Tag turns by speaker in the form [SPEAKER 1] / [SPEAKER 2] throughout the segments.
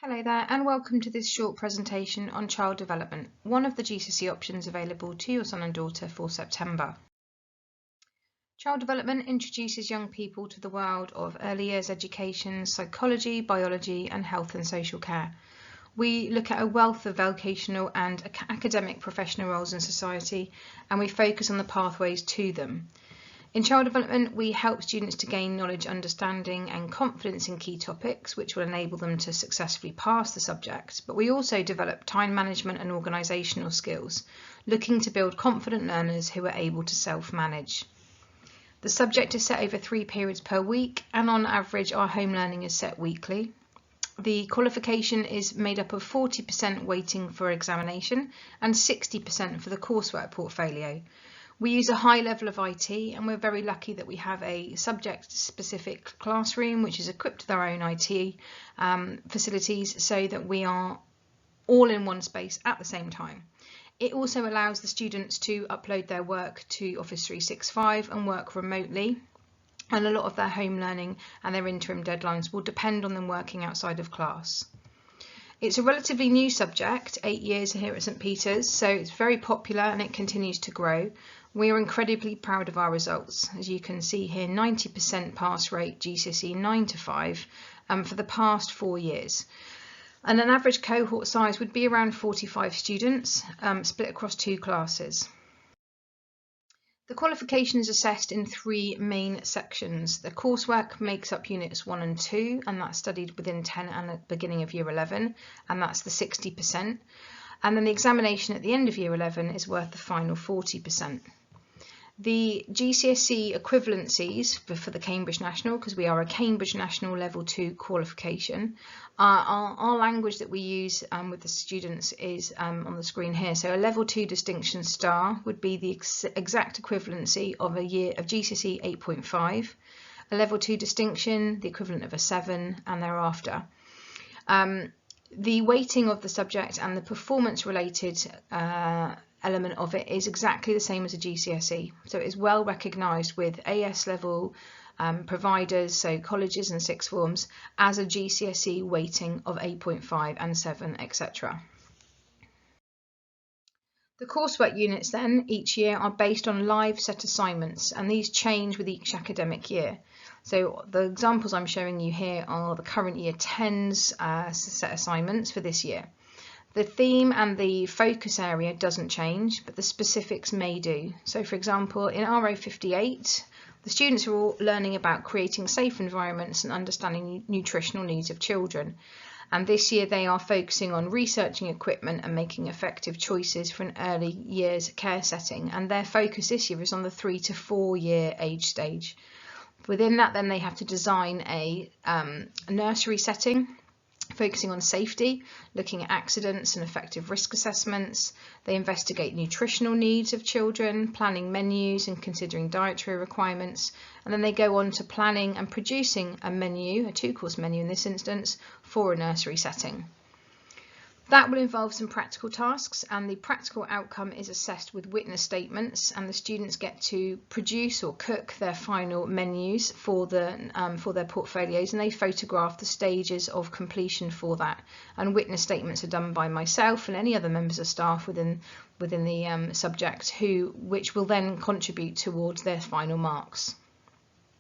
[SPEAKER 1] Hello there and welcome to this short presentation on child development, one of the GCSE options available to your son and daughter for September. Child development introduces young people to the world of early years education, psychology, biology and health and social care. We look at a wealth of vocational and academic professional roles in society, and we focus on the pathways to them. In child development, we help students to gain knowledge, understanding and confidence in key topics, which will enable them to successfully pass the subject. But we also develop time management and organisational skills, looking to build confident learners who are able to self-manage. The subject is set over 3 periods per week, and on average our home learning is set weekly. The qualification is made up of 40% weighting for examination and 60% for the coursework portfolio. We use a high level of IT, and we're very lucky that we have a subject-specific classroom which is equipped with our own IT facilities so that we are all in one space at the same time. It also allows the students to upload their work to Office 365 and work remotely, and a lot of their home learning and their interim deadlines will depend on them working outside of class. It's a relatively new subject, 8 years here at St Peter's, so it's very popular and it continues to grow. We are incredibly proud of our results. As you can see here, 90% pass rate GCSE 9 to 5 for the past 4 years. And an average cohort size would be around 45 students, split across 2 classes. The qualification is assessed in 3 main sections. The coursework makes up units 1 and 2, and that's studied within 10 and at the beginning of year 11, and that's the 60%. And then the examination at the end of year 11 is worth the final 40%. The GCSE equivalencies for the Cambridge National, because we are a Cambridge National Level 2 qualification, our language that we use with the students is on the screen here. So a Level 2 distinction star would be the exact equivalency of a year of GCSE 8.5, a Level 2 distinction, the equivalent of a 7, and thereafter. The weighting of the subject and the performance related element of it is exactly the same as a GCSE, so it is well recognised with AS level providers, so colleges and sixth forms, as a GCSE weighting of 8.5 and 7, etc. The coursework units then each year are based on live set assignments, and these change with each academic year. So the examples I'm showing you here are the current year 10's set assignments for this year. The theme and the focus area doesn't change, but the specifics may do. So for example, in RO 58, the students are all learning about creating safe environments and understanding nutritional needs of children. And this year they are focusing on researching equipment and making effective choices for an early years care setting. And their focus this year is on the 3 to 4 year age stage. Within that, then they have to design a nursery setting, focusing on safety, looking at accidents and effective risk assessments. They investigate nutritional needs of children, planning menus and considering dietary requirements, and then they go on to planning and producing a menu, a 2-course menu in this instance, for a nursery setting. That will involve some practical tasks, and the practical outcome is assessed with witness statements, and the students get to produce or cook their final menus for their portfolios, and they photograph the stages of completion for that. And witness statements are done by myself and any other members of staff within the subject, which will then contribute towards their final marks.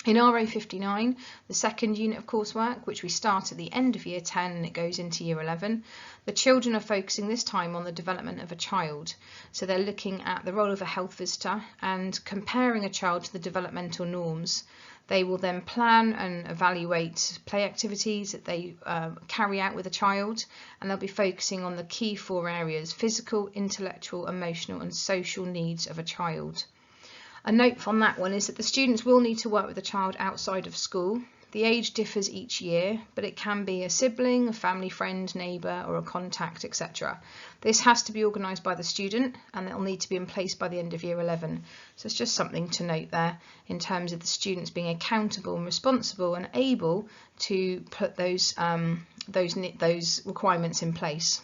[SPEAKER 1] In RO 59, the second unit of coursework, which we start at the end of year 10 and it goes into year 11, the children are focusing this time on the development of a child. So they're looking at the role of a health visitor and comparing a child to the developmental norms. They will then plan and evaluate play activities that they carry out with a child, and they'll be focusing on the key 4 areas: physical, intellectual, emotional and social needs of a child. A note on that one is that the students will need to work with a child outside of school. The age differs each year, but it can be a sibling, a family friend, neighbour or a contact, etc. This has to be organised by the student, and it will need to be in place by the end of year 11. So it's just something to note there in terms of the students being accountable and responsible and able to put those requirements in place.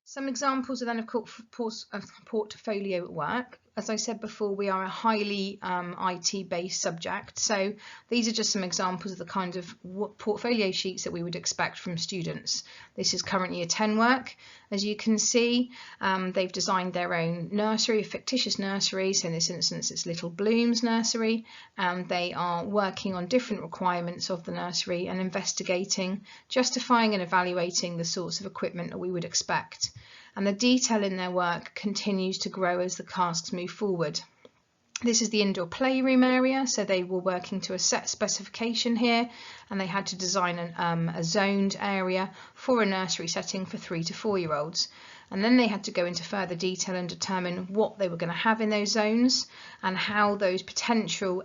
[SPEAKER 1] Some examples are then of course of portfolio work. as I said before, we are a highly IT-based subject, so these are just some examples of the kind of portfolio sheets that we would expect from students. This is currently a 10 work. As you can see, they've designed their own nursery, a fictitious nursery, so in this instance it's Little Bloom's nursery, and they are working on different requirements of the nursery and investigating, justifying and evaluating the sorts of equipment that we would expect. And the detail in their work continues to grow as the tasks move forward. This is the indoor playroom area, so they were working to a set specification here, and they had to design a zoned area for a nursery setting for 3 to 4 year olds. And then they had to go into further detail and determine what they were going to have in those zones and how those potential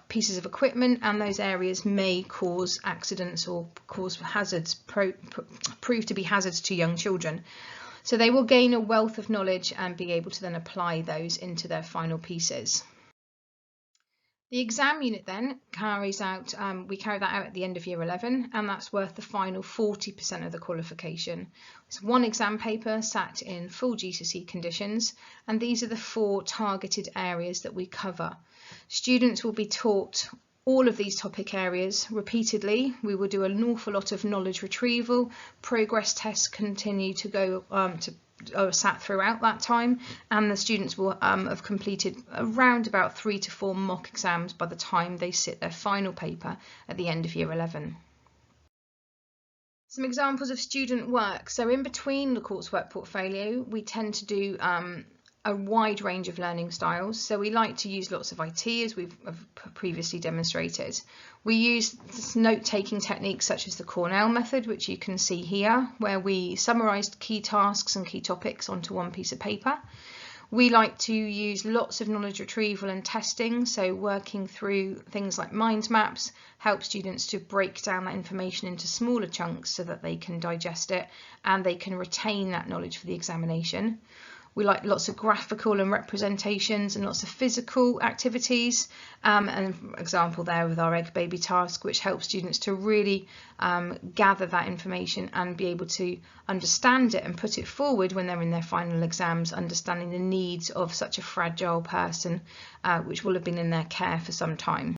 [SPEAKER 1] pieces of equipment and those areas may cause accidents or cause hazards, prove to be hazards to young children. So they will gain a wealth of knowledge and be able to then apply those into their final pieces. The exam unit then carries out, we carry that out at the end of year 11, and that's worth the final 40% of the qualification. It's one exam paper sat in full GCSE conditions, and these are the 4 targeted areas that we cover. Students will be taught all of these topic areas repeatedly. We will do an awful lot of knowledge retrieval. Progress tests continue to go sat throughout that time, and the students will have completed around about 3 to 4 mock exams by the time they sit their final paper at the end of year 11. Some examples of student work. So in between the coursework portfolio, we tend to do a wide range of learning styles. So we like to use lots of IT, as we've previously demonstrated. We use note-taking techniques such as the Cornell method, which you can see here, where we summarised key tasks and key topics onto one piece of paper. We like to use lots of knowledge retrieval and testing, so working through things like mind maps help students to break down that information into smaller chunks so that they can digest it and they can retain that knowledge for the examination. We like lots of graphical and representations and lots of physical activities, and an example there with our egg baby task, which helps students to really gather that information and be able to understand it and put it forward when they're in their final exams, understanding the needs of such a fragile person, which will have been in their care for some time.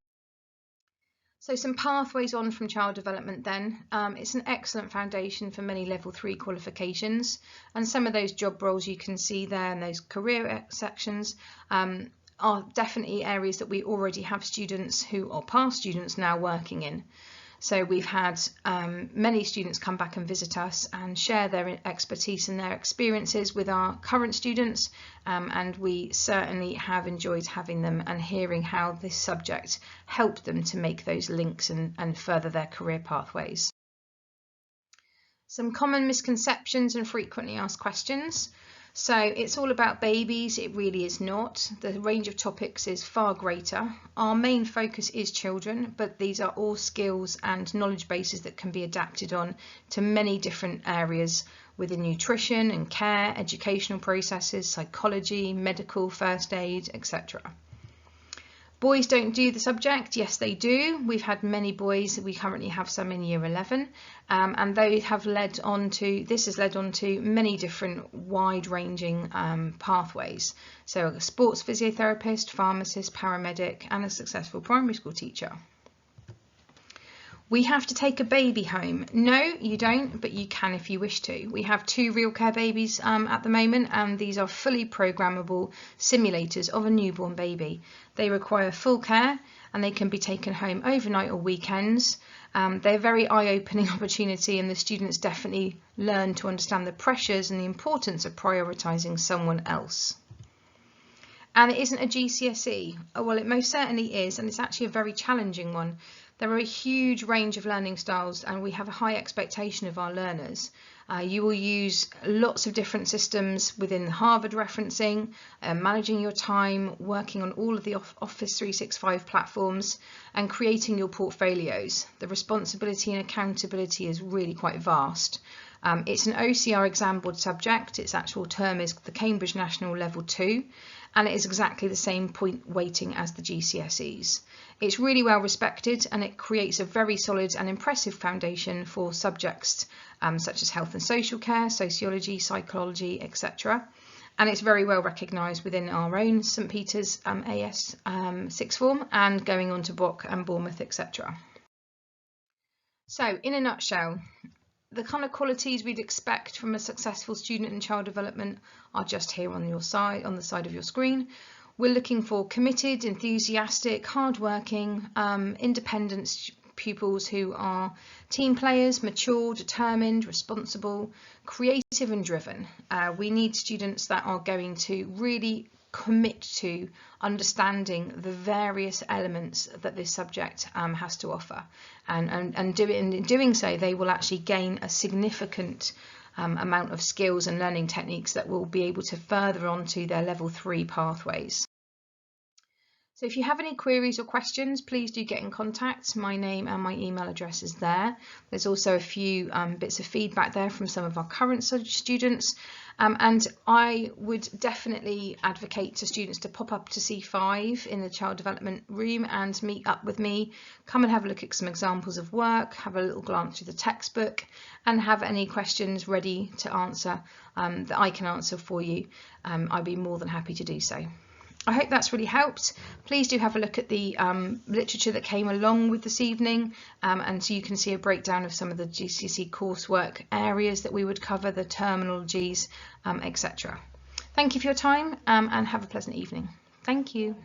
[SPEAKER 1] So some pathways on from child development then. It's an excellent foundation for many level 3 qualifications, and some of those job roles you can see there in those career sections are definitely areas that we already have students who are past students now working in. So we've had many students come back and visit us and share their expertise and their experiences with our current students, and we certainly have enjoyed having them and hearing how this subject helped them to make those links and further their career pathways. Some common misconceptions and frequently asked questions. So it's all about babies. It really is not. The range of topics is far greater. Our main focus is children, but these are all skills and knowledge bases that can be adapted on to many different areas within nutrition and care, educational processes, psychology, medical, first aid, etc. Boys don't do the subject. Yes, they do. We've had many boys. We currently have some in year 11, and they have led on to, this has led on to many different wide-ranging pathways. So a sports physiotherapist, pharmacist, paramedic, and a successful primary school teacher. We have to take a baby home. No, you don't, but you can if you wish to. We have 2 real care babies at the moment, and these are fully programmable simulators of a newborn baby. They require full care and they can be taken home overnight or weekends. They're a very eye-opening opportunity, and the students definitely learn to understand the pressures and the importance of prioritising someone else. And it isn't a GCSE. Oh, well, it most certainly is, and it's actually a very challenging one. There are a huge range of learning styles, and we have a high expectation of our learners. You will use lots of different systems within Harvard referencing, managing your time, working on all of the Office 365 platforms, and creating your portfolios. The responsibility and accountability is really quite vast. It's an OCR exam board subject. Its actual term is the Cambridge National Level 2, and it is exactly the same point weighting as the GCSEs. It's really well respected, and it creates a very solid and impressive foundation for subjects such as health and social care, sociology, psychology, etc. and it's very well recognised within our own St Peter's AS sixth form and going on to Brock and Bournemouth, etc. So in a nutshell, the kind of qualities we'd expect from a successful student in child development are just here on your side, on the side of your screen. We're looking for committed, enthusiastic, hardworking, independent pupils who are team players, mature, determined, responsible, creative and driven. We need students that are going to really commit to understanding the various elements that this subject has to offer, and in doing so they will actually gain a significant amount of skills and learning techniques that will be able to further on to their level 3 pathways. So if you have any queries or questions, please do get in contact. My name and my email address is there. There's also a few bits of feedback there from some of our current students. And I would definitely advocate to students to pop up to C5 in the child development room and meet up with me. Come and have a look at some examples of work, have a little glance through the textbook, and have any questions ready to answer that I can answer for you. I'd be more than happy to do so. I hope that's really helped. Please do have a look at the literature that came along with this evening, and so you can see a breakdown of some of the GCSE coursework areas that we would cover, the terminologies, etc. Thank you for your time, and have a pleasant evening. Thank you.